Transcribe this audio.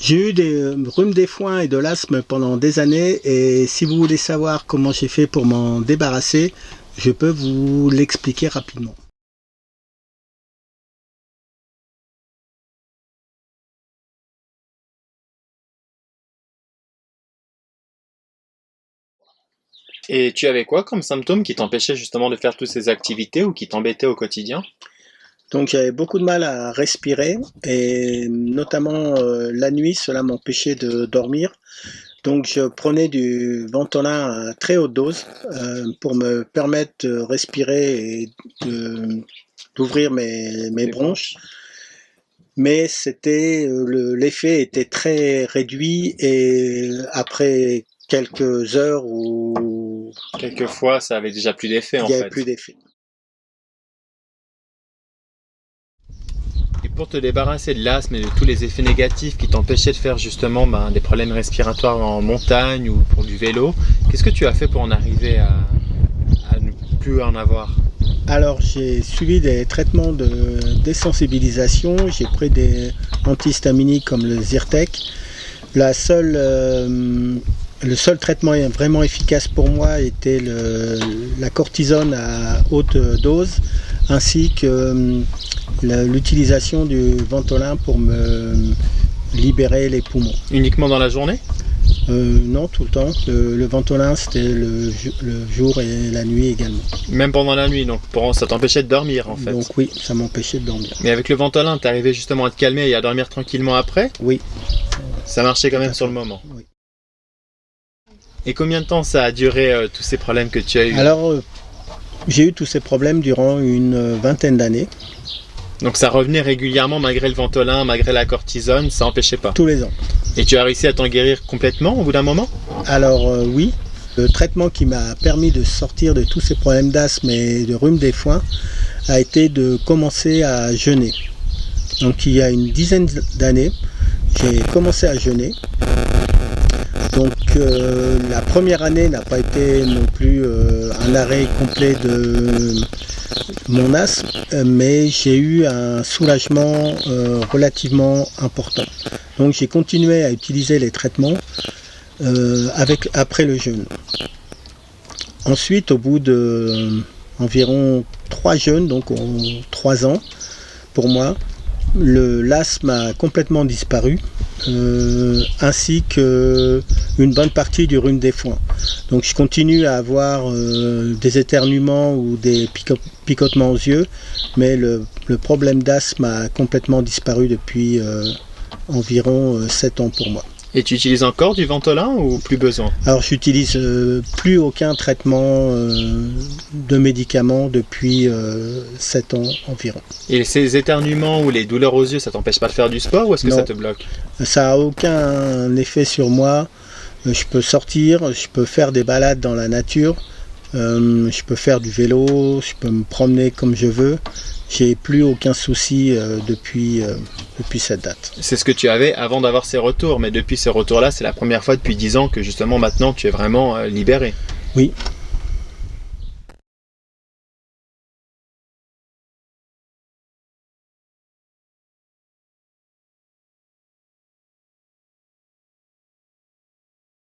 J'ai eu des rhumes des foins et de l'asthme pendant des années et si vous voulez savoir comment j'ai fait pour m'en débarrasser, je peux vous l'expliquer rapidement. Et tu avais quoi comme symptômes qui t'empêchaient justement de faire toutes ces activités ou qui t'embêtaient au quotidien? Donc j'avais beaucoup de mal à respirer et notamment la nuit, cela m'empêchait de dormir. Donc je prenais du Ventolin à très haute dose pour me permettre de respirer et d'ouvrir mes Les bronches. bronches. Mais l'effet était très réduit et après quelques heures où Quelquefois, ça avait déjà plus d'effet il en n'y avait plus fait. d'effet. Et pour te débarrasser de l'asthme et de tous les effets négatifs qui t'empêchaient de faire justement des problèmes respiratoires en montagne ou pour du vélo, qu'est-ce que tu as fait pour en arriver à ne plus en avoir? Alors j'ai suivi des traitements de désensibilisation, j'ai pris des antihistaminiques comme le Zyrtec. Le seul traitement vraiment efficace pour moi était la cortisone à haute dose ainsi que l'utilisation du Ventolin pour me libérer les poumons. Uniquement dans la journée? Non, tout le temps. Le Ventolin, c'était le jour et la nuit également. Même pendant la nuit, donc ça t'empêchait de dormir en fait. Donc oui, ça m'empêchait de dormir. Mais avec le Ventolin, t'arrivais justement à te calmer et à dormir tranquillement après? Oui. Ça marchait quand même sur le moment. Oui. Et combien de temps ça a duré tous ces problèmes que tu as eu? Alors, j'ai eu tous ces problèmes durant une vingtaine d'années. Donc ça revenait régulièrement malgré le Ventolin, malgré la cortisone, ça n'empêchait pas. Tous les ans. Et tu as réussi à t'en guérir complètement au bout d'un moment? Alors oui, le traitement qui m'a permis de sortir de tous ces problèmes d'asthme et de rhume des foins a été de commencer à jeûner. Donc il y a une dizaine d'années, j'ai commencé à jeûner. Donc la première année n'a pas été non plus un arrêt complet de mon asthme, mais j'ai eu un soulagement relativement important. Donc j'ai continué à utiliser les traitements après le jeûne. Ensuite, au bout de environ 3 jeûnes, donc 3 ans pour moi, l'asthme a complètement disparu, ainsi que une bonne partie du rhume des foins. Donc je continue à avoir des éternuements ou des picotements aux yeux, mais le problème d'asthme a complètement disparu depuis environ 7 ans pour moi. Et tu utilises encore du Ventolin ou plus besoin? Alors j'utilise plus aucun traitement de médicaments depuis 7 ans environ. Et ces éternuements ou les douleurs aux yeux, ça t'empêche pas de faire du sport ou est-ce que Non. ça te bloque? Ça n'a aucun effet sur moi. Je peux sortir, je peux faire des balades dans la nature, je peux faire du vélo, je peux me promener comme je veux. J'ai plus aucun souci depuis cette date. C'est ce que tu avais avant d'avoir ces retours, mais depuis ces retours-là, c'est la première fois depuis 10 ans que justement maintenant tu es vraiment libéré. Oui,